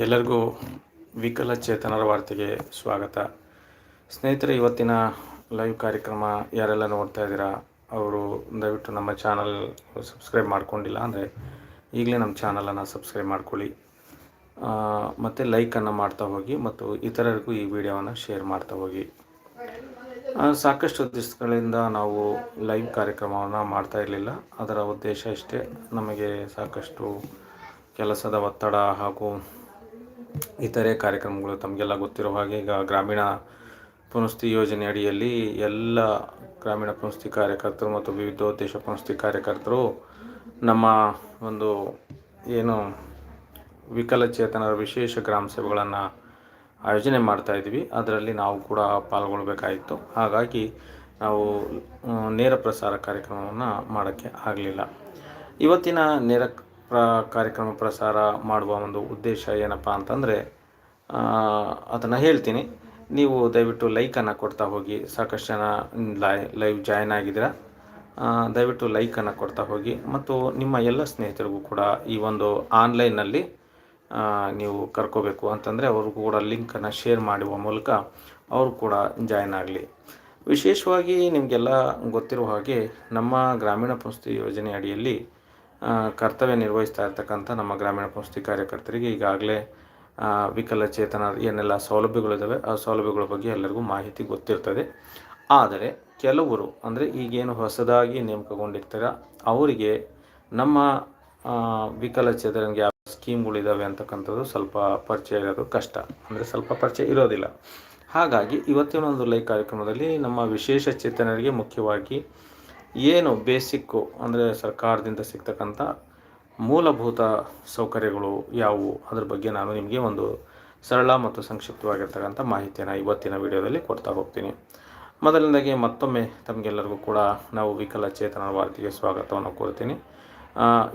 ಎಲ್ಲರಿಗೂ ವಿಕಲಚೇತನರ ವಾರ್ತೆಗೆ ಸ್ವಾಗತ. ಸ್ನೇಹಿತರೆ, ಇವತ್ತಿನ ಲೈವ್ ಕಾರ್ಯಕ್ರಮ ಯಾರೆಲ್ಲ ನೋಡ್ತಾ ಇದ್ದೀರಾ ಅವರು ದಯವಿಟ್ಟು ನಮ್ಮ ಚಾನಲ್ ಸಬ್ಸ್ಕ್ರೈಬ್ ಮಾಡ್ಕೊಂಡಿಲ್ಲ ಅಂದರೆ ಈಗಲೇ ನಮ್ಮ ಚಾನಲನ್ನು ಸಬ್ಸ್ಕ್ರೈಬ್ ಮಾಡ್ಕೊಳ್ಳಿ, ಮತ್ತು ಲೈಕನ್ನು ಮಾಡ್ತಾ ಹೋಗಿ ಮತ್ತು ಇತರರಿಗೂ ಈ ವಿಡಿಯೋವನ್ನು ಶೇರ್ ಮಾಡ್ತಾ ಹೋಗಿ. ಸಾಕಷ್ಟು ದಿವಸಗಳಿಂದ ನಾವು ಲೈವ್ ಕಾರ್ಯಕ್ರಮವನ್ನು ಮಾಡ್ತಾ ಇರಲಿಲ್ಲ. ಅದರ ಉದ್ದೇಶ ಇಷ್ಟೇ, ನಮಗೆ ಸಾಕಷ್ಟು ಕೆಲಸದ ಒತ್ತಡ ಹಾಗೂ ಇತರೆ ಕಾರ್ಯಕ್ರಮಗಳು ತಮಗೆಲ್ಲ ಗೊತ್ತಿರೋ ಹಾಗೆ ಈಗ ಗ್ರಾಮೀಣ ಪುನಸ್ತಿ ಯೋಜನೆ ಅಡಿಯಲ್ಲಿ ಎಲ್ಲ ಗ್ರಾಮೀಣ ಪುನಸ್ತಿ ಕಾರ್ಯಕರ್ತರು ಮತ್ತು ವಿವಿಧೋದ್ದೇಶ ಪುನಸ್ತಿ ಕಾರ್ಯಕರ್ತರು ನಮ್ಮ ಒಂದು ಏನು ವಿಕಲಚೇತನರ ವಿಶೇಷ ಗ್ರಾಮ ಸೇವೆಗಳನ್ನು ಆಯೋಜನೆ ಮಾಡ್ತಾಯಿದ್ವಿ. ಅದರಲ್ಲಿ ನಾವು ಕೂಡ ಪಾಲ್ಗೊಳ್ಬೇಕಾಯಿತು. ಹಾಗಾಗಿ ನಾವು ನೇರ ಪ್ರಸಾರ ಕಾರ್ಯಕ್ರಮವನ್ನು ಮಾಡೋಕ್ಕೆ ಆಗಲಿಲ್ಲ. ಇವತ್ತಿನ ನೇರ ಕಾರ್ಯಕ್ರಮ ಪ್ರಸಾರ ಮಾಡುವ ಒಂದು ಉದ್ದೇಶ ಏನಪ್ಪ ಅಂತಂದರೆ ಅದನ್ನು ಹೇಳ್ತೀನಿ. ನೀವು ದಯವಿಟ್ಟು ಲೈಕನ್ನು ಕೊಡ್ತಾ ಹೋಗಿ. ಸಾಕಷ್ಟು ಜನ ಲೈವ್ ಜಾಯ್ನ್ ಆಗಿದ್ದೀರಾ, ದಯವಿಟ್ಟು ಲೈಕನ್ನು ಕೊಡ್ತಾ ಹೋಗಿ ಮತ್ತು ನಿಮ್ಮ ಎಲ್ಲ ಸ್ನೇಹಿತರಿಗೂ ಕೂಡ ಈ ಒಂದು ಆನ್ಲೈನ್ನಲ್ಲಿ ನೀವು ಕರ್ಕೋಬೇಕು ಅಂತಂದರೆ ಅವ್ರಿಗೂ ಕೂಡ ಲಿಂಕನ್ನು ಶೇರ್ ಮಾಡುವ ಮೂಲಕ ಅವರು ಕೂಡ ಜಾಯ್ನ್ ಆಗಲಿ. ವಿಶೇಷವಾಗಿ ನಿಮಗೆಲ್ಲ ಗೊತ್ತಿರುವ ಹಾಗೆ ನಮ್ಮ ಗ್ರಾಮೀಣ ಪುನಸ್ತಿ ಯೋಜನೆ ಅಡಿಯಲ್ಲಿ ಕರ್ತವ್ಯ ನಿರ್ವಹಿಸ್ತಾ ಇರ್ತಕ್ಕಂಥ ನಮ್ಮ ಗ್ರಾಮೀಣ ಪುನಸ್ತಿ ಕಾರ್ಯಕರ್ತರಿಗೆ ಈಗಾಗಲೇ ವಿಕಲಚೇತನ ಏನೆಲ್ಲ ಸೌಲಭ್ಯಗಳಿದ್ದಾವೆ ಆ ಸೌಲಭ್ಯಗಳ ಬಗ್ಗೆ ಎಲ್ಲರಿಗೂ ಮಾಹಿತಿ ಗೊತ್ತಿರ್ತದೆ. ಆದರೆ ಕೆಲವರು ಅಂದರೆ ಈಗೇನು ಹೊಸದಾಗಿ ನೇಮಕಗೊಂಡಿರ್ತಾರೆ ಅವರಿಗೆ ನಮ್ಮ ವಿಕಲಚೇತನರಿಗೆ ಯಾವ ಸ್ಕೀಮ್ಗಳಿದ್ದಾವೆ ಅಂತಕ್ಕಂಥದ್ದು ಸ್ವಲ್ಪ ಪರಿಚಯ ಇರೋದು ಕಷ್ಟ, ಅಂದರೆ ಸ್ವಲ್ಪ ಪರಿಚಯ ಇರೋದಿಲ್ಲ. ಹಾಗಾಗಿ ಇವತ್ತಿನ ಒಂದು ಲೈವ್ ಕಾರ್ಯಕ್ರಮದಲ್ಲಿ ನಮ್ಮ ವಿಶೇಷ ಚೇತನರಿಗೆ ಮುಖ್ಯವಾಗಿ ಏನು ಬೇಸಿಕ್ಕು ಅಂದರೆ ಸರ್ಕಾರದಿಂದ ಸಿಗ್ತಕ್ಕಂಥ ಮೂಲಭೂತ ಸೌಕರ್ಯಗಳು ಯಾವುವು ಅದ್ರ ಬಗ್ಗೆ ನಾನು ನಿಮಗೆ ಒಂದು ಸರಳ ಮತ್ತು ಸಂಕ್ಷಿಪ್ತವಾಗಿರ್ತಕ್ಕಂಥ ಮಾಹಿತಿಯನ್ನು ಇವತ್ತಿನ ವಿಡಿಯೋದಲ್ಲಿ ಕೊಡ್ತಾ ಹೋಗ್ತೀನಿ. ಮೊದಲನೇದಾಗಿ ಮತ್ತೊಮ್ಮೆ ತಮಗೆಲ್ಲರಿಗೂ ಕೂಡ ನಾವು ವಿಕಲಚೇತನರ ವಾರ್ತೆಗೆ ಸ್ವಾಗತವನ್ನು ಕೋರ್ತೀನಿ.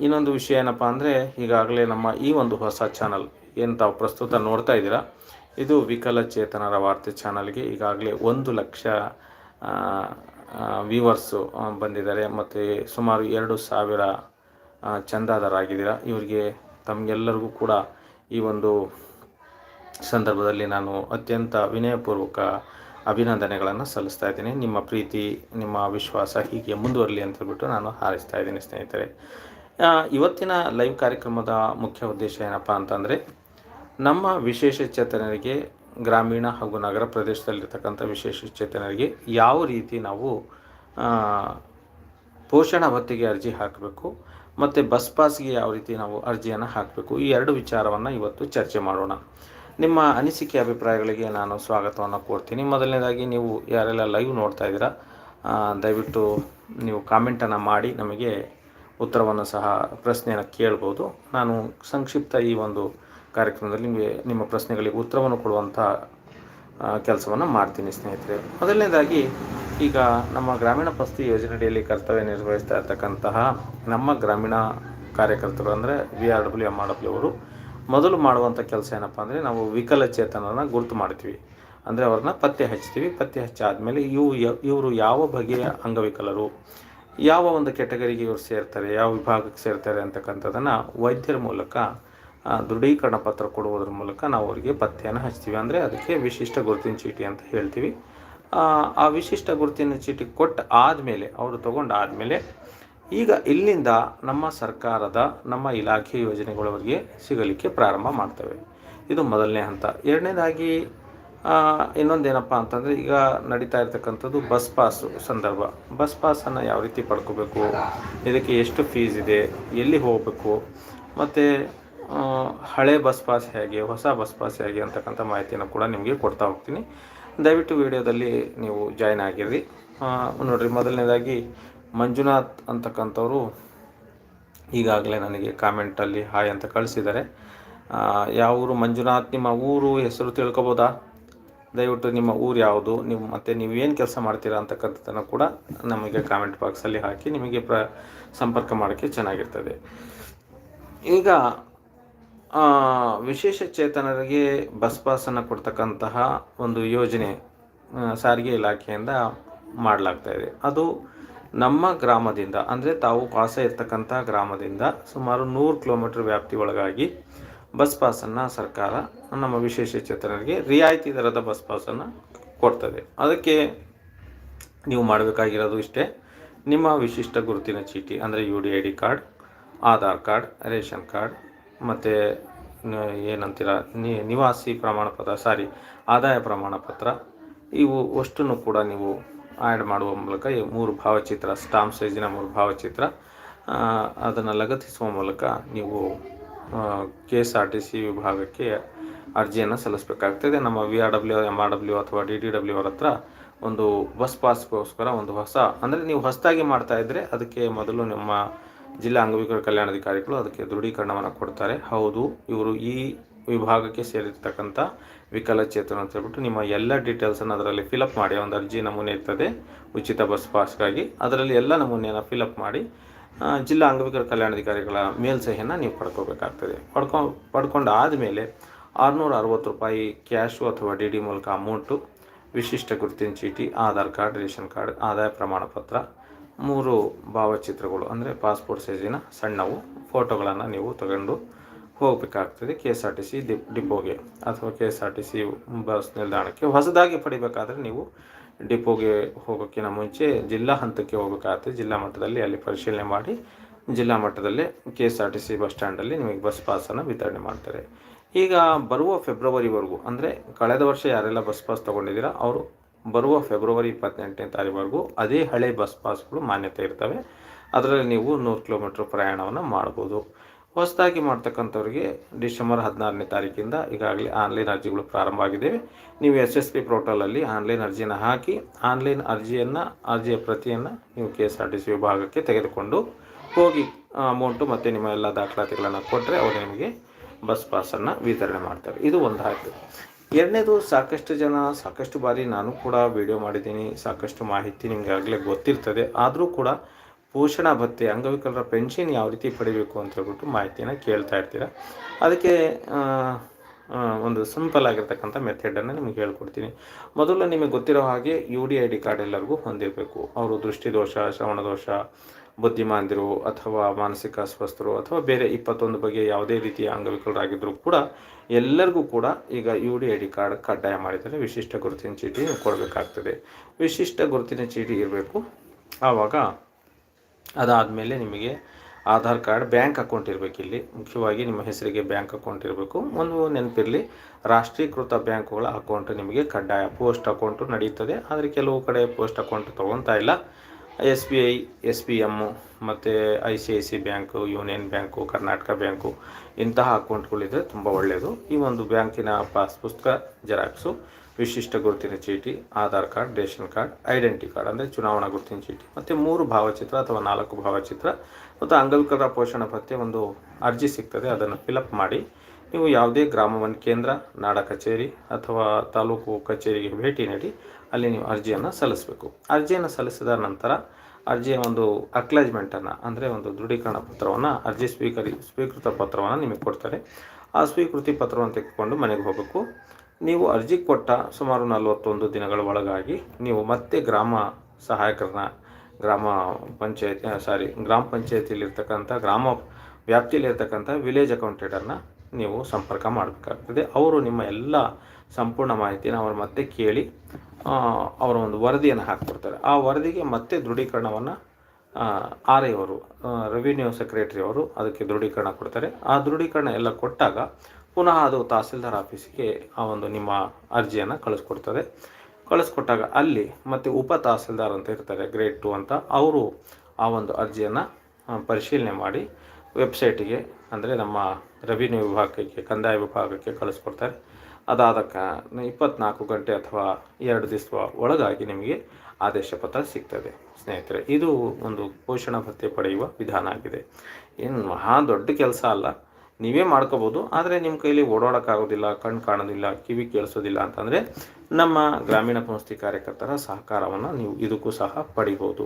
ಇನ್ನೊಂದು ವಿಷಯ ಏನಪ್ಪ ಅಂದರೆ, ಈಗಾಗಲೇ ನಮ್ಮ ಈ ಒಂದು ಹೊಸ ಚಾನಲ್ ಏನು ತಾವು ಪ್ರಸ್ತುತ ನೋಡ್ತಾ ಇದ್ದೀರಾ, ಇದು ವಿಕಲಚೇತನರ ವಾರ್ತೆ ಚಾನಲ್ಗೆ ಈಗಾಗಲೇ 1,00,000 ವ್ಯೂವರ್ಸು ಬಂದಿದ್ದಾರೆ ಮತ್ತು ಸುಮಾರು 2,000 ಚಂದಾದಾರರಾಗಿದ್ದೀರಾ. ಇವರಿಗೆ ತಮಗೆಲ್ಲರಿಗೂ ಕೂಡ ಈ ಒಂದು ಸಂದರ್ಭದಲ್ಲಿ ನಾನು ಅತ್ಯಂತ ವಿನಯಪೂರ್ವಕ ಅಭಿನಂದನೆಗಳನ್ನು ಸಲ್ಲಿಸ್ತಾ ಇದ್ದೀನಿ. ನಿಮ್ಮ ಪ್ರೀತಿ, ನಿಮ್ಮ ವಿಶ್ವಾಸ ಹೀಗೆ ಮುಂದುವರಲಿ ಅಂತ ಹೇಳ್ಬಿಟ್ಟು ನಾನು ಹಾರೈಸ್ತಾ ಇದ್ದೀನಿ. ಸ್ನೇಹಿತರೆ, ಇವತ್ತಿನ ಲೈವ್ ಕಾರ್ಯಕ್ರಮದ ಮುಖ್ಯ ಉದ್ದೇಶ ಏನಪ್ಪ ಅಂತಂದರೆ, ನಮ್ಮ ವಿಶೇಷ ಚೇತನರಿಗೆ ಗ್ರಾಮೀಣ ಹಾಗೂ ನಗರ ಪ್ರದೇಶದಲ್ಲಿರ್ತಕ್ಕಂಥ ವಿಶೇಷ ಚೇತನರಿಗೆ ಯಾವ ರೀತಿ ನಾವು ಪೋಷಣ ಭತ್ಯೆಗೆ ಅರ್ಜಿ ಹಾಕಬೇಕು ಮತ್ತು ಬಸ್ ಪಾಸ್ಗೆ ಯಾವ ರೀತಿ ನಾವು ಅರ್ಜಿಯನ್ನು ಹಾಕಬೇಕು, ಈ ಎರಡು ವಿಚಾರವನ್ನು ಇವತ್ತು ಚರ್ಚೆ ಮಾಡೋಣ. ನಿಮ್ಮ ಅನಿಸಿಕೆ ಅಭಿಪ್ರಾಯಗಳಿಗೆ ನಾನು ಸ್ವಾಗತವನ್ನು ಕೋರ್ತೀನಿ. ಮೊದಲನೇದಾಗಿ ನೀವು ಯಾರೆಲ್ಲ ಲೈವ್ ನೋಡ್ತಾ ಇದ್ದೀರಾ ದಯವಿಟ್ಟು ನೀವು ಕಾಮೆಂಟನ್ನು ಮಾಡಿ ನಮಗೆ ಉತ್ತರವನ್ನು ಸಹ ಪ್ರಶ್ನೆಯನ್ನು ಕೇಳ್ಬೋದು. ನಾನು ಸಂಕ್ಷಿಪ್ತ ಈ ಒಂದು ಕಾರ್ಯಕ್ರಮದಲ್ಲಿ ನಿಮಗೆ ನಿಮ್ಮ ಪ್ರಶ್ನೆಗಳಿಗೆ ಉತ್ತರವನ್ನು ಕೊಡುವಂಥ ಕೆಲಸವನ್ನು ಮಾಡ್ತೀನಿ. ಸ್ನೇಹಿತರೆ, ಮೊದಲನೇದಾಗಿ ಈಗ ನಮ್ಮ ಗ್ರಾಮೀಣ ಪುನಸ್ತಿ ಯೋಜನೆಯಲ್ಲಿ ಕರ್ತವ್ಯ ನಿರ್ವಹಿಸ್ತಾ ಇರ್ತಕ್ಕಂತಹ ನಮ್ಮ ಗ್ರಾಮೀಣ ಕಾರ್ಯಕರ್ತರು ಅಂದರೆ VRWMRW ಅವರು ಮೊದಲು ಮಾಡುವಂಥ ಕೆಲಸ ಏನಪ್ಪ ಅಂದರೆ, ನಾವು ವಿಕಲಚೇತನರನ್ನ ಗುರುತು ಮಾಡ್ತೀವಿ, ಅಂದರೆ ಅವ್ರನ್ನ ಪತ್ತೆ ಹಚ್ತೀವಿ. ಪತ್ತೆ ಹಚ್ಚಾದಮೇಲೆ ಇವರು ಯಾವ ಬಗೆಯ ಅಂಗವಿಕಲರು, ಯಾವ ಒಂದು ಕೆಟಗರಿಗೆ ಇವರು ಸೇರ್ತಾರೆ, ಯಾವ ವಿಭಾಗಕ್ಕೆ ಸೇರ್ತಾರೆ ಅಂತಕ್ಕಂಥದ್ದನ್ನು ವೈದ್ಯರ ಮೂಲಕ ದೃಢೀಕರಣ ಪತ್ರ ಕೊಡುವುದರ ಮೂಲಕ ನಾವು ಅವರಿಗೆ ಪತ್ತೆಯನ್ನು ಹಚ್ತೀವಿ. ಅಂದರೆ ಅದಕ್ಕೆ ವಿಶಿಷ್ಟ ಗುರುತಿನ ಚೀಟಿ ಅಂತ ಹೇಳ್ತೀವಿ. ಆ ವಿಶಿಷ್ಟ ಗುರುತಿನ ಚೀಟಿ ಕೊಟ್ಟು ಆದಮೇಲೆ ಅವರು ತೊಗೊಂಡಾದಮೇಲೆ ಈಗ ಇಲ್ಲಿಂದ ನಮ್ಮ ಸರ್ಕಾರದ ನಮ್ಮ ಇಲಾಖೆ ಯೋಜನೆಗಳವರಿಗೆ ಸಿಗಲಿಕ್ಕೆ ಪ್ರಾರಂಭ ಮಾಡ್ತವೆ. ಇದು ಮೊದಲನೇ ಹಂತ. ಎರಡನೇದಾಗಿ ಇನ್ನೊಂದೇನಪ್ಪ ಅಂತಂದರೆ, ಈಗ ನಡೀತಾ ಇರ್ತಕ್ಕಂಥದ್ದು ಬಸ್ ಪಾಸು ಸಂದರ್ಭ. ಬಸ್ ಪಾಸನ್ನು ಯಾವ ರೀತಿ ಪಡ್ಕೋಬೇಕು, ಇದಕ್ಕೆ ಎಷ್ಟು ಫೀಸ್ ಇದೆ, ಎಲ್ಲಿ ಹೋಗಬೇಕು, ಮತ್ತು ಹಳೆ ಬಸ್ ಪಾಸ್ ಹೇಗೆ, ಹೊಸ ಬಸ್ ಪಾಸ್ ಹೇಗೆ ಅಂತಕ್ಕಂಥ ಮಾಹಿತಿಯನ್ನು ಕೂಡ ನಿಮಗೆ ಕೊಡ್ತಾ ಹೋಗ್ತೀನಿ. ದಯವಿಟ್ಟು ವಿಡಿಯೋದಲ್ಲಿ ನೀವು ಜಾಯ್ನ್ ಆಗಿರ್ರಿ. ನೋಡಿರಿ, ಮೊದಲನೇದಾಗಿ ಮಂಜುನಾಥ್ ಅಂತಕ್ಕಂಥವ್ರು ಈಗಾಗಲೇ ನನಗೆ ಕಾಮೆಂಟಲ್ಲಿ ಹಾಯ್ ಅಂತ ಕಳಿಸಿದ್ದಾರೆ. ಯಾವ ಊರು ಮಂಜುನಾಥ್, ನಿಮ್ಮ ಊರು ಹೆಸರು ತಿಳ್ಕೊಬೋದಾ? ದಯವಿಟ್ಟು ನಿಮ್ಮ ಊರು ಯಾವುದು, ನೀವು ಮತ್ತು ನೀವು ಏನು ಕೆಲಸ ಮಾಡ್ತೀರಾ ಅಂತಕ್ಕಂಥದ್ದನ್ನು ಕೂಡ ನಮಗೆ ಕಾಮೆಂಟ್ ಬಾಕ್ಸಲ್ಲಿ ಹಾಕಿ ನಿಮಗೆ ಸಂಪರ್ಕ ಮಾಡೋಕ್ಕೆ ಚೆನ್ನಾಗಿರ್ತದೆ. ಈಗ ವಿಶೇಷ ಚೇತನರಿಗೆ ಬಸ್ ಪಾಸನ್ನು ಕೊಡ್ತಕ್ಕಂತಹ ಒಂದು ಯೋಜನೆ ಸಾರಿಗೆ ಇಲಾಖೆಯಿಂದ ಮಾಡಲಾಗ್ತಾ ಇದೆ. ಅದು ನಮ್ಮ ಗ್ರಾಮದಿಂದ, ಅಂದರೆ ತಾವು ವಾಸ ಇರ್ತಕ್ಕಂಥ ಗ್ರಾಮದಿಂದ ಸುಮಾರು 100 ಕಿಲೋಮೀಟರ್ ವ್ಯಾಪ್ತಿ ಒಳಗಾಗಿ ಬಸ್ ಪಾಸನ್ನು ಸರ್ಕಾರ ನಮ್ಮ ವಿಶೇಷಚೇತನರಿಗೆ ರಿಯಾಯಿತಿ ದರದ ಬಸ್ ಪಾಸನ್ನು ಕೊಡ್ತದೆ. ಅದಕ್ಕೆ ನೀವು ಮಾಡಬೇಕಾಗಿರೋದು ಇಷ್ಟೇ, ನಿಮ್ಮ ವಿಶಿಷ್ಟ ಗುರುತಿನ ಚೀಟಿ ಅಂದರೆ UDID card, Aadhaar card, ration card ಮತ್ತು ಏನಂತೀರ ನಿವಾಸಿ ಪ್ರಮಾಣ ಪತ್ರ ಆದಾಯ ಪ್ರಮಾಣ ಪತ್ರ, ಇವು ಅಷ್ಟನ್ನು ಕೂಡ ನೀವು ಆ್ಯಡ್ ಮಾಡುವ ಮೂಲಕ ಈ 3 ಭಾವಚಿತ್ರ, ಸ್ಟಾಂಪ್ ಸೈಜಿನ 3 ಭಾವಚಿತ್ರ ಅದನ್ನು ಲಗತ್ತಿಸುವ ಮೂಲಕ ನೀವು KSRTC ವಿಭಾಗಕ್ಕೆ ಅರ್ಜಿಯನ್ನು ಸಲ್ಲಿಸಬೇಕಾಗ್ತದೆ. ನಮ್ಮ VRW, MRW ಅಥವಾ DDW ಅವರ ಹತ್ರ ಒಂದು ಬಸ್ ಪಾಸ್ಗೋಸ್ಕರ ಒಂದು ಅಂದರೆ ನೀವು ಹೊಸದಾಗಿ ಮಾಡ್ತಾ ಇದ್ದರೆ ಅದಕ್ಕೆ ಮೊದಲು ನಿಮ್ಮ ಜಿಲ್ಲಾ ಅಂಗವಿಕಲ ಕಲ್ಯಾಣಾಧಿಕಾರಿಗಳು ಅದಕ್ಕೆ ದೃಢೀಕರಣವನ್ನು ಕೊಡ್ತಾರೆ. ಹೌದು, ಇವರು ಈ ವಿಭಾಗಕ್ಕೆ ಸೇರಿರ್ತಕ್ಕಂಥ ವಿಕಲಚೇತನ ಅಂತ ಹೇಳ್ಬಿಟ್ಟು ನಿಮ್ಮ ಎಲ್ಲ ಡೀಟೇಲ್ಸನ್ನು ಅದರಲ್ಲಿ ಫಿಲಪ್ ಮಾಡಿ, ಒಂದು ಅರ್ಜಿ ನಮೂನೆ ಇರ್ತದೆ ಉಚಿತ ಬಸ್ ಪಾಸ್ಗಾಗಿ, ಅದರಲ್ಲಿ ಎಲ್ಲ ನಮೂನೆಯನ್ನು ಫಿಲಪ್ ಮಾಡಿ ಜಿಲ್ಲಾ ಅಂಗವಿಕಲ ಕಲ್ಯಾಣಾಧಿಕಾರಿಗಳ ಮೇಲ್ಸಹಿಯನ್ನು ನೀವು ಪಡ್ಕೋಬೇಕಾಗ್ತದೆ. ಪಡ್ಕೊಂಡು ಆದಮೇಲೆ 660 ರೂಪಾಯಿ ಕ್ಯಾಶು ಅಥವಾ DD ಮೂಲಕ ಅಮೌಂಟು, ವಿಶಿಷ್ಟ ಗುರುತಿನ ಚೀಟಿ, ಆಧಾರ್ ಕಾರ್ಡ್, ರೇಷನ್ ಕಾರ್ಡ್, ಆದಾಯ ಪ್ರಮಾಣ ಪತ್ರ, 3 ಭಾವಚಿತ್ರಗಳು ಅಂದರೆ ಪಾಸ್ಪೋರ್ಟ್ ಸೈಜಿನ ಸಣ್ಣವು ಫೋಟೋಗಳನ್ನು ನೀವು ತಗೊಂಡು ಹೋಗಬೇಕಾಗ್ತದೆ KSRTC ಡಿಪೋಗೆ ಅಥವಾ KSRTC ಬಸ್ ನಿಲ್ದಾಣಕ್ಕೆ. ಹೊಸದಾಗಿ ಪಡಿಬೇಕಾದ್ರೆ ನೀವು ಡಿಪೋಗೆ ಹೋಗೋಕ್ಕಿಂತ ಮುಂಚೆ ಜಿಲ್ಲಾ ಹಂತಕ್ಕೆ ಹೋಗಬೇಕಾಗ್ತದೆ. ಜಿಲ್ಲಾ ಮಟ್ಟದಲ್ಲಿ ಅಲ್ಲಿ ಪರಿಶೀಲನೆ ಮಾಡಿ ಜಿಲ್ಲಾ ಮಟ್ಟದಲ್ಲಿ KSRTC ಬಸ್ ಸ್ಟ್ಯಾಂಡಲ್ಲಿ ನಿಮಗೆ ಬಸ್ ಪಾಸನ್ನು ವಿತರಣೆ ಮಾಡ್ತಾರೆ. ಈಗ ಬರುವ ಫೆಬ್ರವರಿವರೆಗೂ, ಅಂದರೆ ಕಳೆದ ವರ್ಷ ಯಾರೆಲ್ಲ ಬಸ್ ಪಾಸ್ ತೊಗೊಂಡಿದ್ದೀರಾ ಅವರು ಬರುವ ಫೆಬ್ರವರಿ 28ನೇ ತಾರೀಕುವರೆಗೂ ಅದೇ ಹಳೆ ಬಸ್ ಪಾಸ್ಗಳು ಮಾನ್ಯತೆ ಇರ್ತವೆ. ಅದರಲ್ಲಿ ನೀವು 100 ಕಿಲೋಮೀಟ್ರ್ ಪ್ರಯಾಣವನ್ನು ಮಾಡ್ಬೋದು. ಹೊಸದಾಗಿ ಮಾಡ್ತಕ್ಕಂಥವ್ರಿಗೆ ಡಿಸೆಂಬರ್ 16ನೇ ತಾರೀಕಿಂದ ಈಗಾಗಲೇ ಆನ್ಲೈನ್ ಅರ್ಜಿಗಳು ಪ್ರಾರಂಭ ಆಗಿದ್ದೇವೆ. ನೀವು SSP ಪೋರ್ಟಲಲ್ಲಿ ಆನ್ಲೈನ್ ಅರ್ಜಿಯನ್ನು ಹಾಕಿ ಆನ್ಲೈನ್ ಅರ್ಜಿಯ ಪ್ರತಿಯನ್ನು ನೀವು KSRTC ವಿಭಾಗಕ್ಕೆ ತೆಗೆದುಕೊಂಡು ಹೋಗಿ ಅಮೌಂಟು ಮತ್ತು ನಿಮ್ಮ ಎಲ್ಲ ದಾಖಲಾತಿಗಳನ್ನು ಕೊಟ್ಟರೆ ಅವರು ನಿಮಗೆ ಬಸ್ ಪಾಸನ್ನು ವಿತರಣೆ ಮಾಡ್ತಾರೆ. ಇದು ಒಂದು ಆಯಿತು. ಎರಡನೇದು, ಸಾಕಷ್ಟು ಬಾರಿ ನಾನು ಕೂಡ ವಿಡಿಯೋ ಮಾಡಿದ್ದೀನಿ, ಸಾಕಷ್ಟು ಮಾಹಿತಿ ನಿಮಗೆ ಆಗಲೇ ಗೊತ್ತಿರ್ತದೆ. ಆದರೂ ಕೂಡ ಪೋಷಣಾ ಭತ್ಯೆ, ಅಂಗವಿಕಲರ ಪೆನ್ಷನ್ ಯಾವ ರೀತಿ ಪಡಿಬೇಕು ಅಂತ ಹೇಳ್ಬಿಟ್ಟು ಮಾಹಿತಿಯನ್ನು ಕೇಳ್ತಾ ಇರ್ತೀರ. ಅದಕ್ಕೆ ಒಂದು ಸಿಂಪಲ್ ಆಗಿರ್ತಕ್ಕಂಥ ಮೆಥಡನ್ನು ನಿಮಗೆ ಹೇಳ್ಕೊಡ್ತೀನಿ. ಮೊದಲು ನಿಮಗೆ ಗೊತ್ತಿರೋ ಹಾಗೆ UDID ಕಾರ್ಡ್ ಎಲ್ಲರಿಗೂ ಹೊಂದಿರಬೇಕು. ಅವರು ದೃಷ್ಟಿದೋಷ, ಶ್ರವಣದೋಷ, ಬುದ್ಧಿಮಾಂದ್ಯರು ಅಥವಾ ಮಾನಸಿಕ ಅಸ್ವಸ್ಥರು ಅಥವಾ ಬೇರೆ 21 ಬಗೆಯ ಯಾವುದೇ ರೀತಿಯ ಅಂಗವಿಕಲರಾಗಿದ್ದರೂ ಕೂಡ ಎಲ್ಲರಿಗೂ ಕೂಡ ಈಗ UDID ಕಾರ್ಡ್ ಕಡ್ಡಾಯ ಮಾಡಿದರೆ ವಿಶಿಷ್ಟ ಗುರುತಿನ ಚೀಟಿ ಕೊಡಬೇಕಾಗ್ತದೆ. ವಿಶಿಷ್ಟ ಗುರುತಿನ ಚೀಟಿ ಇರಬೇಕು. ಆವಾಗ ಅದಾದಮೇಲೆ ನಿಮಗೆ ಆಧಾರ್ ಕಾರ್ಡ್, ಬ್ಯಾಂಕ್ ಅಕೌಂಟ್ ಇರಬೇಕು. ಇಲ್ಲಿ ಮುಖ್ಯವಾಗಿ ನಿಮ್ಮ ಹೆಸರಿಗೆ ಬ್ಯಾಂಕ್ ಅಕೌಂಟ್ ಇರಬೇಕು. ಒಂದು ನೆನಪಿರಲಿ, ರಾಷ್ಟ್ರೀಕೃತ ಬ್ಯಾಂಕುಗಳ ಅಕೌಂಟ್ ನಿಮಗೆ ಕಡ್ಡಾಯ. ಪೋಸ್ಟ್ ಅಕೌಂಟು ನಡೀತದೆ, ಆದರೆ ಕೆಲವು ಕಡೆ ಪೋಸ್ಟ್ ಅಕೌಂಟ್ ತೊಗೊತಾ ಇಲ್ಲ. SBI, SBM ಮತ್ತು ICICI bank, union bank, Karnataka bank ಇಂತಹ ಅಕೌಂಟ್ಗಳಿದ್ರೆ ತುಂಬ ಒಳ್ಳೆಯದು. ಈ ಒಂದು ಬ್ಯಾಂಕಿನ ಪಾಸ್ ಪುಸ್ತಕ ಜೆರಾಕ್ಸು, ವಿಶಿಷ್ಟ ಗುರುತಿನ ಚೀಟಿ, Aadhaar card, ration card, identity card ಅಂದರೆ ಚುನಾವಣಾ ಗುರುತಿನ ಚೀಟಿ ಮತ್ತು 3 ಭಾವಚಿತ್ರ ಅಥವಾ 4 ಭಾವಚಿತ್ರ ಮತ್ತು ಅಂಗವಿಕಲರ ಪೋಷಣಾ ಭತ್ಯೆ ಒಂದು ಅರ್ಜಿ ಸಿಗ್ತದೆ, ಅದನ್ನು ಫಿಲಪ್ ಮಾಡಿ ನೀವು ಯಾವುದೇ ಗ್ರಾಮ ಕೇಂದ್ರ, ನಾಡ ಕಚೇರಿ ಅಥವಾ ತಾಲೂಕು ಕಚೇರಿಗೆ ಭೇಟಿ ನೀಡಿ ಅಲ್ಲಿ ನೀವು ಅರ್ಜಿಯನ್ನು ಸಲ್ಲಿಸಬೇಕು. ಅರ್ಜಿಯನ್ನು ಸಲ್ಲಿಸಿದ ನಂತರ ಅರ್ಜಿಯ ಒಂದು ಅಕ್ಲಾಜ್ಮೆಂಟನ್ನು ಅಂದರೆ ಒಂದು ದೃಢೀಕರಣ ಪತ್ರವನ್ನು, ಅರ್ಜಿ ಸ್ವೀಕೃತ ಪತ್ರವನ್ನು ನಿಮಗೆ ಕೊಡ್ತಾರೆ. ಆ ಸ್ವೀಕೃತಿ ಪತ್ರವನ್ನು ತೆಗೆದುಕೊಂಡು ಮನೆಗೆ ಹೋಗಬೇಕು. ನೀವು ಅರ್ಜಿ ಕೊಟ್ಟ ಸುಮಾರು 41 ದಿನಗಳ ಒಳಗಾಗಿ ನೀವು ಮತ್ತೆ ಗ್ರಾಮ ಸಹಾಯಕರನ್ನ, ಗ್ರಾಮ ಪಂಚಾಯತಿಯಲ್ಲಿರ್ತಕ್ಕಂಥ ಗ್ರಾಮ ವ್ಯಾಪ್ತಿಯಲ್ಲಿರ್ತಕ್ಕಂಥ ವಿಲೇಜ್ ಅಕೌಂಟೆಂಟನ್ನು ನೀವು ಸಂಪರ್ಕ ಮಾಡಬೇಕಾಗ್ತದೆ. ಅವರು ನಿಮ್ಮ ಎಲ್ಲ ಸಂಪೂರ್ಣ ಮಾಹಿತಿಯನ್ನು ಅವರು ಮತ್ತೆ ಕೇಳಿ ಅವರ ಒಂದು ವರದಿಯನ್ನು ಹಾಕ್ಕೊಡ್ತಾರೆ. ಆ ವರದಿಗೆ ಮತ್ತೆ ದೃಢೀಕರಣವನ್ನು RI ಅವರು, ರೆವಿನ್ಯೂ ಸೆಕ್ರೆಟರಿ ಅವರು ಅದಕ್ಕೆ ದೃಢೀಕರಣ ಕೊಡ್ತಾರೆ. ಆ ದೃಢೀಕರಣ ಎಲ್ಲ ಕೊಟ್ಟಾಗ ಪುನಃ ಅದು ತಹಸೀಲ್ದಾರ್ ಆಫೀಸಿಗೆ ಆ ಒಂದು ನಿಮ್ಮ ಅರ್ಜಿಯನ್ನು ಕಳಿಸ್ಕೊಟ್ಟಾಗ ಅಲ್ಲಿ ಮತ್ತು ಉಪ ತಹಸೀಲ್ದಾರ್ ಅಂತ ಇರ್ತಾರೆ, ಗ್ರೇಡ್ 2 ಅಂತ, ಅವರು ಆ ಒಂದು ಅರ್ಜಿಯನ್ನು ಪರಿಶೀಲನೆ ಮಾಡಿ ವೆಬ್ಸೈಟಿಗೆ ಅಂದರೆ ನಮ್ಮ ರೆವಿನ್ಯೂ ವಿಭಾಗಕ್ಕೆ, ಕಂದಾಯ ವಿಭಾಗಕ್ಕೆ ಕಳಿಸ್ಕೊಡ್ತಾರೆ. ಅದಾದ 24 ಗಂಟೆ ಅಥವಾ 2 ದಿವಸ ಒಳಗಾಗಿ ನಿಮಗೆ ಆದೇಶ ಪತ್ರ ಸಿಗ್ತದೆ. ಸ್ನೇಹಿತರೆ, ಇದು ಒಂದು ಪೋಷಣಾ ಭತ್ಯೆ ಪಡೆಯುವ ವಿಧಾನ ಆಗಿದೆ. ಏನು ಮಹಾ ದೊಡ್ಡ ಕೆಲಸ ಅಲ್ಲ, ನೀವೇ ಮಾಡ್ಕೋಬೋದು. ಆದರೆ ನಿಮ್ಮ ಕೈಲಿ ಓಡಾಡೋಕ್ಕಾಗೋದಿಲ್ಲ, ಕಣ್ಣು ಕಾಣೋದಿಲ್ಲ, ಕಿವಿ ಕೇಳಿಸೋದಿಲ್ಲ ಅಂತಂದರೆ ನಮ್ಮ ಗ್ರಾಮೀಣ ಪಂಚಾಯತಿ ಕಾರ್ಯಕರ್ತರ ಸಹಕಾರವನ್ನು ನೀವು ಇದಕ್ಕೂ ಸಹ ಪಡಿಬೋದು.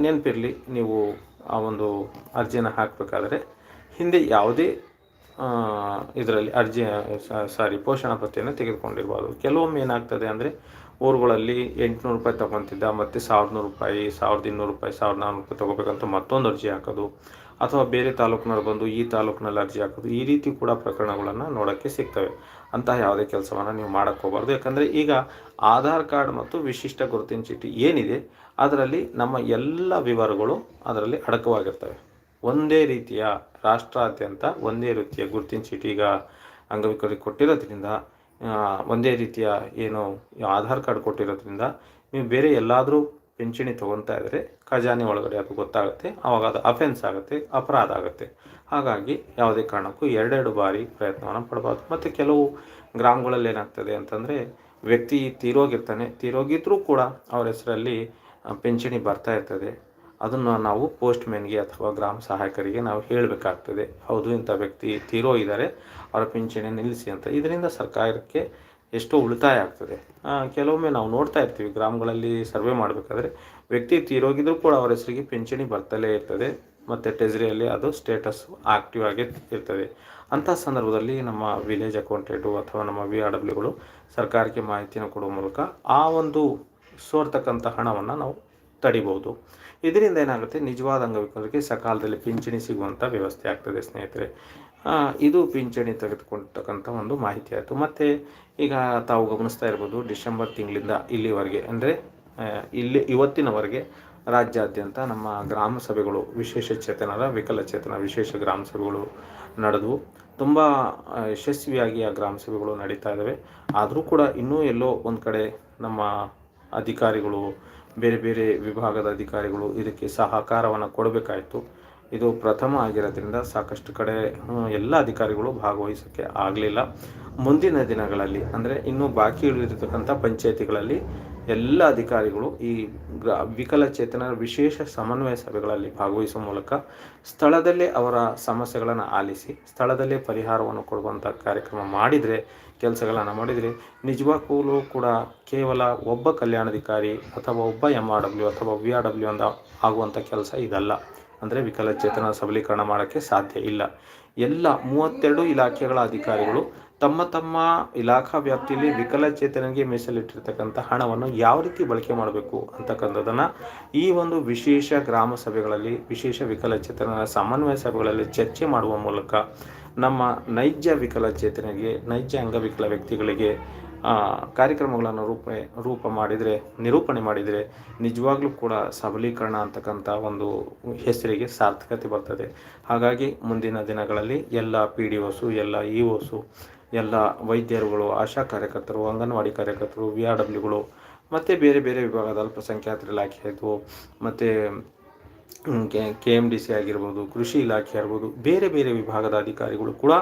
ನೆನಪಿರಲಿ, ನೀವು ಆ ಒಂದು ಅರ್ಜಿಯನ್ನು ಹಾಕಬೇಕಾದ್ರೆ ಹಿಂದೆ ಯಾವುದೇ ಇದರಲ್ಲಿ ಪೋಷಣಾ ಭತ್ಯೆಯನ್ನು ತೆಗೆದುಕೊಂಡಿರ್ಬೋದು. ಕೆಲವೊಮ್ಮೆ ಏನಾಗ್ತದೆ ಅಂದರೆ ಊರುಗಳಲ್ಲಿ 800 ರೂಪಾಯಿ ತೊಗೊತಿದ್ದ ಮತ್ತು 1100 ರೂಪಾಯಿ, 1200 ರೂಪಾಯಿ, 1400 ರೂಪಾಯಿ ತೊಗೋಬೇಕಂತ ಮತ್ತೊಂದು ಅರ್ಜಿ ಹಾಕೋದು. ಅಥವಾ ಬೇರೆ ತಾಲೂಕಿನವ್ರು ಬಂದು ಈ ತಾಲೂಕಿನಲ್ಲಿ ಅರ್ಜಿ ಹಾಕೋದು, ಈ ರೀತಿ ಕೂಡ ಪ್ರಕರಣಗಳನ್ನು ನೋಡೋಕ್ಕೆ ಸಿಗ್ತವೆ. ಅಂತಹ ಯಾವುದೇ ಕೆಲಸವನ್ನು ನೀವು ಮಾಡೋಕ್ಕೆ ಹೋಗಬಾರ್ದು. ಯಾಕಂದರೆ ಈಗ ಆಧಾರ್ ಕಾರ್ಡ್ ಮತ್ತು ವಿಶಿಷ್ಟ ಗುರುತಿನ ಚೀಟಿ ಏನಿದೆ ಅದರಲ್ಲಿ ನಮ್ಮ ಎಲ್ಲ ವಿವರಗಳು ಅದರಲ್ಲಿ ಅಡಕವಾಗಿರ್ತವೆ. ಒಂದೇ ರೀತಿಯ ರಾಷ್ಟ್ರಾದ್ಯಂತ ಒಂದೇ ರೀತಿಯ ಗುರುತಿನ ಚೀಟಿ ಈಗ ಅಂಗವಿಕಲರಿಗೆ ಕೊಟ್ಟಿರೋದ್ರಿಂದ, ಒಂದೇ ರೀತಿಯ ಏನು ಆಧಾರ್ ಕಾರ್ಡ್ ಕೊಟ್ಟಿರೋದ್ರಿಂದ ನೀವು ಬೇರೆ ಎಲ್ಲಾದರೂ ಪಿಂಚಣಿ ತೊಗೊತಾ ಇದ್ದರೆ ಖಜಾನೆ ಒಳಗಡೆ ಅದು ಗೊತ್ತಾಗುತ್ತೆ, ಆವಾಗ ಅದು ಅಫೆನ್ಸ್ ಆಗುತ್ತೆ, ಅಪರಾಧ ಆಗುತ್ತೆ. ಹಾಗಾಗಿ ಯಾವುದೇ ಕಾರಣಕ್ಕೂ ಎರಡೆರಡು ಬಾರಿ ಪ್ರಯತ್ನವನ್ನು ಪಡಬಾರ್ದು. ಮತ್ತು ಕೆಲವು ಗ್ರಾಮಗಳಲ್ಲಿ ಏನಾಗ್ತದೆ ಅಂತಂದರೆ, ವ್ಯಕ್ತಿ ತೀರೋಗಿದ್ರೂ ಕೂಡ ಅವರ ಹೆಸರಲ್ಲಿ ಪಿಂಚಣಿ ಬರ್ತಾ ಇರ್ತದೆ. ಅದನ್ನು ನಾವು ಪೋಸ್ಟ್ಮ್ಯಾನ್ಗೆ ಅಥವಾ ಗ್ರಾಮ ಸಹಾಯಕರಿಗೆ ನಾವು ಹೇಳಬೇಕಾಗ್ತದೆ, ಹೌದು ಇಂಥ ವ್ಯಕ್ತಿ ತೀರೋಗಿದ್ದಾರೆ, ಅವರ ಪಿಂಚಣಿ ನಿಲ್ಲಿಸಿ ಅಂತ. ಇದರಿಂದ ಸರ್ಕಾರಕ್ಕೆ ಎಷ್ಟೋ ಉಳಿತಾಯ ಆಗ್ತದೆ. ಕೆಲವೊಮ್ಮೆ ನಾವು ನೋಡ್ತಾ ಇರ್ತೀವಿ ಗ್ರಾಮಗಳಲ್ಲಿ ಸರ್ವೆ ಮಾಡಬೇಕಾದ್ರೆ, ವ್ಯಕ್ತಿ ತೀರೋಗಿದ್ರೂ ಕೂಡ ಅವರ ಹೆಸರಿಗೆ ಪಿಂಚಣಿ ಬರ್ತಲೇ ಇರ್ತದೆ ಮತ್ತು ಟ್ರೆಜರಿಯಲ್ಲಿ ಅದು ಸ್ಟೇಟಸ್ ಆಕ್ಟಿವ್ ಆಗಿ ಇರ್ತದೆ. ಅಂಥ ಸಂದರ್ಭದಲ್ಲಿ ನಮ್ಮ ವಿಲೇಜ್ ಅಕೌಂಟೆಂಟು ಅಥವಾ ನಮ್ಮ VRWಗಳು ಸರ್ಕಾರಕ್ಕೆ ಮಾಹಿತಿಯನ್ನು ಕೊಡುವ ಮೂಲಕ ಆ ಒಂದು ಸೋರ್ತಕ್ಕಂಥ ಹಣವನ್ನು ನಾವು ತಡಿಬೋದು. ಇದರಿಂದ ಏನಾಗುತ್ತೆ, ನಿಜವಾದ ಅಂಗವಿಕಲರಿಗೆ ಸಕಾಲದಲ್ಲಿ ಪಿಂಚಣಿ ಸಿಗುವಂಥ ವ್ಯವಸ್ಥೆ ಆಗ್ತದೆ ಸ್ನೇಹಿತರೆ. ಇದು ಪಿಂಚಣಿ ತೆಗೆದುಕೊಳ್ತಕ್ಕಂಥ ಒಂದು ಮಾಹಿತಿ ಆಯಿತು. ಮತ್ತು ಈಗ ತಾವು ಗಮನಿಸ್ತಾ ಇರ್ಬೋದು, ಡಿಸೆಂಬರ್ ತಿಂಗಳಿಂದ ಇಲ್ಲಿವರೆಗೆ ಅಂದರೆ ಇವತ್ತಿನವರೆಗೆ ರಾಜ್ಯಾದ್ಯಂತ ನಮ್ಮ ಗ್ರಾಮ ಸಭೆಗಳು, ವಿಶೇಷಚೇತನರ ವಿಕಲಚೇತನ ವಿಶೇಷ ಗ್ರಾಮ ಸಭೆಗಳು ನಡೆದವು. ತುಂಬ ಯಶಸ್ವಿಯಾಗಿ ಆ ಗ್ರಾಮ ಸಭೆಗಳು ನಡೀತಾ ಇದ್ದಾವೆ. ಆದರೂ ಕೂಡ ಇನ್ನೂ ಎಲ್ಲೋ ಒಂದು ಕಡೆ ನಮ್ಮ ಅಧಿಕಾರಿಗಳು, ಬೇರೆ ಬೇರೆ ವಿಭಾಗದ ಅಧಿಕಾರಿಗಳು ಇದಕ್ಕೆ ಸಹಕಾರವನ್ನು ಕೊಡಬೇಕಾಯಿತು. ಇದು ಪ್ರಥಮ ಆಗಿರೋದ್ರಿಂದ ಸಾಕಷ್ಟು ಕಡೆ ಎಲ್ಲ ಅಧಿಕಾರಿಗಳು ಭಾಗವಹಿಸೋಕ್ಕೆ ಆಗಲಿಲ್ಲ. ಮುಂದಿನ ದಿನಗಳಲ್ಲಿ ಅಂದರೆ ಇನ್ನೂ ಬಾಕಿ ಉಳಿದಿರತಕ್ಕಂಥ ಪಂಚಾಯತಿಗಳಲ್ಲಿ ಎಲ್ಲ ಅಧಿಕಾರಿಗಳು ಈ ವಿಕಲಚೇತನರ ವಿಶೇಷ ಸಮನ್ವಯ ಸಭೆಗಳಲ್ಲಿ ಭಾಗವಹಿಸುವ ಮೂಲಕ ಸ್ಥಳದಲ್ಲೇ ಅವರ ಸಮಸ್ಯೆಗಳನ್ನು ಆಲಿಸಿ ಸ್ಥಳದಲ್ಲೇ ಪರಿಹಾರವನ್ನು ಕೊಡುವಂಥ ಕಾರ್ಯಕ್ರಮ ಮಾಡಿದರೆ, ಕೆಲಸಗಳನ್ನು ಮಾಡಿದರೆ ನಿಜವಾಗ್ಲೂ ಕೂಡ ಕೇವಲ ಒಬ್ಬ ಕಲ್ಯಾಣಾಧಿಕಾರಿ ಅಥವಾ ಒಬ್ಬ MRW ಅಥವಾ VRW ಅಂತ ಆಗುವಂಥ ಕೆಲಸ ಇದಲ್ಲ. ಅಂದರೆ ವಿಕಲಚೇತನ ಸಬಲೀಕರಣ ಮಾಡೋಕ್ಕೆ ಸಾಧ್ಯ ಇಲ್ಲ. ಎಲ್ಲ 32 ಇಲಾಖೆಗಳ ಅಧಿಕಾರಿಗಳು ತಮ್ಮ ತಮ್ಮ ಇಲಾಖಾ ವ್ಯಾಪ್ತಿಯಲ್ಲಿ ವಿಕಲಚೇತನಿಗೆ ಮೀಸಲಿಟ್ಟಿರ್ತಕ್ಕಂಥ ಹಣವನ್ನು ಯಾವ ರೀತಿ ಬಳಕೆ ಮಾಡಬೇಕು ಅಂತಕ್ಕಂಥದ್ದನ್ನು ಈ ಒಂದು ವಿಶೇಷ ಗ್ರಾಮ ಸಭೆಗಳಲ್ಲಿ, ವಿಶೇಷ ವಿಕಲಚೇತನ ಸಮನ್ವಯ ಸಭೆಗಳಲ್ಲಿ ಚರ್ಚೆ ಮಾಡುವ ಮೂಲಕ ನಮ್ಮ ನೈಜ ವಿಕಲಚೇತನಿಗೆ, ನೈಜ ಅಂಗವಿಕಲ ವ್ಯಕ್ತಿಗಳಿಗೆ ಕಾರ್ಯಕ್ರಮಗಳನ್ನು ನಿರೂಪಣೆ ಮಾಡಿದರೆ ನಿಜವಾಗ್ಲೂ ಕೂಡ ಸಬಲೀಕರಣ ಅಂತಕ್ಕಂಥ ಒಂದು ಹೆಸರಿಗೆ ಸಾರ್ಥಕತೆ ಬರ್ತದೆ. ಹಾಗಾಗಿ ಮುಂದಿನ ದಿನಗಳಲ್ಲಿ ಎಲ್ಲ PDOಸು, ಎಲ್ಲ EOಸು, ಎಲ್ಲ ವೈದ್ಯರುಗಳು, ಆಶಾ ಕಾರ್ಯಕರ್ತರು, ಅಂಗನವಾಡಿ ಕಾರ್ಯಕರ್ತರು, VRWಗಳು ಮತ್ತು ಬೇರೆ ಬೇರೆ ವಿಭಾಗದ ಅಲ್ಪಸಂಖ್ಯಾತರ ಇಲಾಖೆದು ಮತ್ತು KMDC ಆಗಿರ್ಬೋದು, ಕೃಷಿ ಇಲಾಖೆ ಆಗಿರ್ಬೋದು, ಬೇರೆ ಬೇರೆ ವಿಭಾಗದ ಅಧಿಕಾರಿಗಳು ಕೂಡ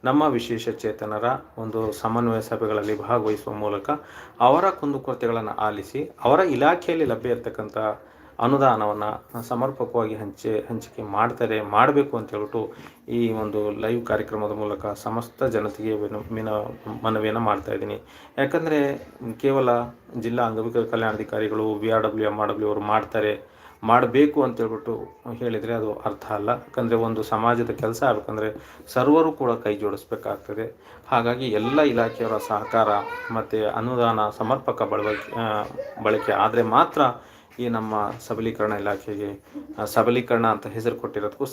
ನಮ್ಮ ವಿಶೇಷ ಚೇತನರ ಒಂದು ಸಮನ್ವಯ ಸಭೆಗಳಲ್ಲಿ ಭಾಗವಹಿಸುವ ಮೂಲಕ ಅವರ ಕುಂದುಕೊರತೆಗಳನ್ನು ಆಲಿಸಿ ಅವರ ಇಲಾಖೆಯಲ್ಲಿ ಲಭ್ಯ ಇರತಕ್ಕಂಥ ಅನುದಾನವನ್ನು ಸಮರ್ಪಕವಾಗಿ ಹಂಚಿಕೆ ಮಾಡಬೇಕು ಅಂತ ಹೇಳ್ಬಿಟ್ಟು ಈ ಒಂದು ಲೈವ್ ಕಾರ್ಯಕ್ರಮದ ಮೂಲಕ ಸಮಸ್ತ ಜನತೆಗೆ ಮನವಿಯನ್ನು ಮಾಡ್ತಾಯಿದ್ದೀನಿ. ಯಾಕಂದರೆ ಕೇವಲ ಜಿಲ್ಲಾ ಅಂಗವಿಕಲ ಕಲ್ಯಾಣಾಧಿಕಾರಿಗಳು, VRW, MRW ಅವರು ಮಾಡಬೇಕು ಅಂತೇಳ್ಬಿಟ್ಟು ಹೇಳಿದರೆ ಅದು ಅರ್ಥ ಅಲ್ಲ. ಯಾಕಂದರೆ ಒಂದು ಸಮಾಜದ ಕೆಲಸ ಆಗಬೇಕಂದ್ರೆ ಸರ್ವರು ಕೂಡ ಕೈ ಜೋಡಿಸ್ಬೇಕಾಗ್ತದೆ. ಹಾಗಾಗಿ ಎಲ್ಲ ಇಲಾಖೆಯವರ ಸಹಕಾರ ಮತ್ತು ಅನುದಾನ ಸಮರ್ಪಕ ಬಳಕೆ ಆದರೆ ಮಾತ್ರ ಈ ನಮ್ಮ ಸಬಲೀಕರಣ ಇಲಾಖೆಗೆ ಸಬಲೀಕರಣ ಅಂತ ಹೆಸರು ಕೊಟ್ಟಿರೋದಕ್ಕೂ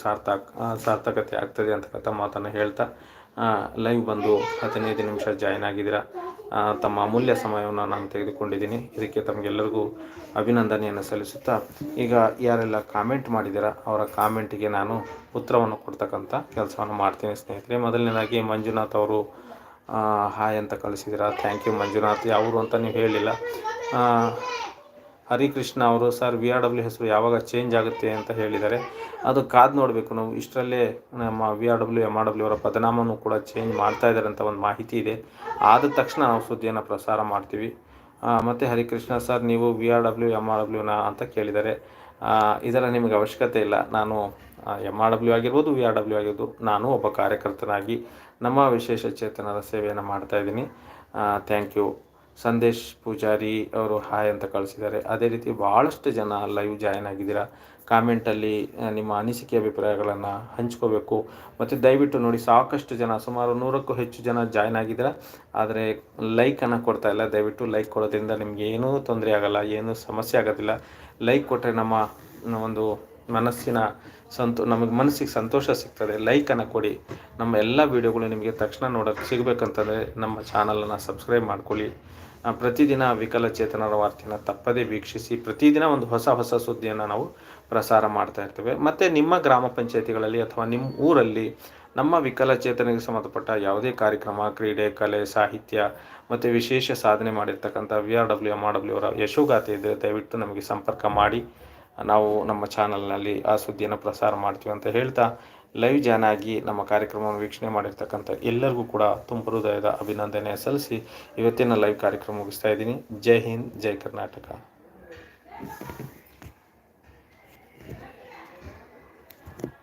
ಸಾರ್ಥಕತೆ ಆಗ್ತದೆ ಅಂತಕ್ಕಂಥ ಮಾತನ್ನು ಹೇಳ್ತಾ ಲೈವ್ ಬಂದು 15 ನಿಮಿಷ ಜಾಯ್ನ್ ಆಗಿದ್ದೀರಾ. ತಮ್ಮ ಅಮೂಲ್ಯ ಸಮಯವನ್ನು ನಾನು ತೆಗೆದುಕೊಂಡಿದ್ದೀನಿ. ಇದಕ್ಕೆ ತಮಗೆಲ್ಲರಿಗೂ ಅಭಿನಂದನೆಯನ್ನು ಸಲ್ಲಿಸುತ್ತಾ, ಈಗ ಯಾರೆಲ್ಲ ಕಾಮೆಂಟ್ ಮಾಡಿದ್ದೀರಾ ಅವರ ಕಾಮೆಂಟಿಗೆ ನಾನು ಉತ್ತರವನ್ನು ಕೊಡ್ತಕ್ಕಂಥ ಕೆಲಸವನ್ನು ಮಾಡ್ತೀನಿ ಸ್ನೇಹಿತರೆ. ಮೊದಲನೇದಾಗಿ ಮಂಜುನಾಥ್ ಅವರು ಹಾಯ್ ಅಂತ ಕಳಿಸಿದ್ದೀರಾ. Thank you Manjunath. ಯಾವರು ಅಂತ ನೀವು ಹೇಳಿಲ್ಲ. ಹರಿಕೃಷ್ಣ ಅವರು ಸರ್ VRW ಹೆಸರು ಯಾವಾಗ ಚೇಂಜ್ ಆಗುತ್ತೆ ಅಂತ ಹೇಳಿದ್ದಾರೆ. ಅದು ಕಾದು ನೋಡಬೇಕು ನಾವು. ಇಷ್ಟರಲ್ಲೇ ನಮ್ಮ VRW, MRW ಅವರ ಪದನಾಮವನ್ನು ಕೂಡ ಚೇಂಜ್ ಮಾಡ್ತಾ ಇದ್ದಾರೆ ಅಂತ ಒಂದು ಮಾಹಿತಿ ಇದೆ. ಆದ ತಕ್ಷಣ ನಾವು ಸುದ್ದಿಯನ್ನು ಪ್ರಸಾರ ಮಾಡ್ತೀವಿ. ಮತ್ತು ಹರಿಕೃಷ್ಣ ಸರ್ ನೀವು VRW, MRWನ ಅಂತ ಕೇಳಿದ್ದಾರೆ. ಇದರ ನಿಮಗೆ ಅವಶ್ಯಕತೆ ಇಲ್ಲ. ನಾನು MRW ಆಗಿರ್ಬೋದು, VRW ಆಗಿರ್ಬೋದು, ನಾನು ಒಬ್ಬ ಕಾರ್ಯಕರ್ತನಾಗಿ ನಮ್ಮ ವಿಶೇಷ ಚೇತನರ ಸೇವೆಯನ್ನು ಮಾಡ್ತಾಯಿದ್ದೀನಿ. Thank you. ಸಂದೇಶ್ ಪೂಜಾರಿ ಅವರು ಹಾಯ್ ಅಂತ ಕಳಿಸಿದ್ದಾರೆ. ಅದೇ ರೀತಿ ಭಾಳಷ್ಟು ಜನ ಲೈವ್ ಜಾಯ್ನ್ ಆಗಿದ್ದೀರಾ. ಕಾಮೆಂಟಲ್ಲಿ ನಿಮ್ಮ ಅನಿಸಿಕೆ ಅಭಿಪ್ರಾಯಗಳನ್ನು ಹಂಚ್ಕೋಬೇಕು. ಮತ್ತು ದಯವಿಟ್ಟು ನೋಡಿ, ಸಾಕಷ್ಟು ಜನ, ಸುಮಾರು 100ಕ್ಕೂ ಹೆಚ್ಚು ಜನ ಜಾಯ್ನ್ ಆಗಿದ್ದೀರಾ. ಆದರೆ ಲೈಕನ್ನು ಕೊಡ್ತಾ ಇಲ್ಲ. ದಯವಿಟ್ಟು ಲೈಕ್ ಕೊಡೋದ್ರಿಂದ ನಿಮಗೆ ಏನೂ ತೊಂದರೆ ಆಗೋಲ್ಲ, ಏನೂ ಸಮಸ್ಯೆ ಆಗೋದಿಲ್ಲ. ಲೈಕ್ ಕೊಟ್ಟರೆ ನಮ್ಮ ಒಂದು ನಮಗೆ ಮನಸ್ಸಿಗೆ ಸಂತೋಷ ಸಿಗ್ತದೆ. ಲೈಕನ್ನು ಕೊಡಿ. ನಮ್ಮ ಎಲ್ಲ ವೀಡಿಯೋಗಳು ನಿಮಗೆ ತಕ್ಷಣ ನೋಡೋಕ್ಕೆ ಸಿಗಬೇಕಂತಂದರೆ ನಮ್ಮ ಚಾನಲನ್ನು ಸಬ್ಸ್ಕ್ರೈಬ್ ಮಾಡ್ಕೊಳ್ಳಿ. ಪ್ರತಿದಿನ ವಿಕಲಚೇತನರ ವಾರ್ತೆಯನ್ನು ತಪ್ಪದೇ ವೀಕ್ಷಿಸಿ. ಪ್ರತಿದಿನ ಒಂದು ಹೊಸ ಸುದ್ದಿಯನ್ನು ನಾವು ಪ್ರಸಾರ ಮಾಡ್ತಾ ಇರ್ತೇವೆ. ಮತ್ತು ನಿಮ್ಮ ಗ್ರಾಮ ಪಂಚಾಯತಿಗಳಲ್ಲಿ ಅಥವಾ ನಿಮ್ಮ ಊರಲ್ಲಿ ನಮ್ಮ ವಿಕಲಚೇತನಿಗೆ ಸಂಬಂಧಪಟ್ಟ ಯಾವುದೇ ಕಾರ್ಯಕ್ರಮ, ಕ್ರೀಡೆ, ಕಲೆ, ಸಾಹಿತ್ಯ ಮತ್ತು ವಿಶೇಷ ಸಾಧನೆ ಮಾಡಿರ್ತಕ್ಕಂಥ VRW MRW ಅವರ ಯಶೋಗಾಥೆ ಇದೆ, ದಯವಿಟ್ಟು ನಮಗೆ ಸಂಪರ್ಕ ಮಾಡಿ. ನಾವು ನಮ್ಮ ಚಾನಲ್ನಲ್ಲಿ ಆ ಸುದ್ದಿಯನ್ನು ಪ್ರಸಾರ ಮಾಡ್ತೀವಿ ಅಂತ ಹೇಳ್ತಾ, ಲೈವ್ ಜಾಯ್ನ್ ಆಗಿ ನಮ್ಮ ಕಾರ್ಯಕ್ರಮವನ್ನು ವೀಕ್ಷಣೆ ಮಾಡಿರ್ತಕ್ಕಂಥ ಎಲ್ಲರಿಗೂ ಕೂಡ ತುಂಬ ಹೃದಯದ ಅಭಿನಂದನೆ ಸಲ್ಲಿಸಿ ಇವತ್ತಿನ ಲೈವ್ ಕಾರ್ಯಕ್ರಮ ಮುಗಿಸ್ತಾ ಇದ್ದೀನಿ. ಜೈ ಹಿಂದ್, ಜೈ ಕರ್ನಾಟಕ.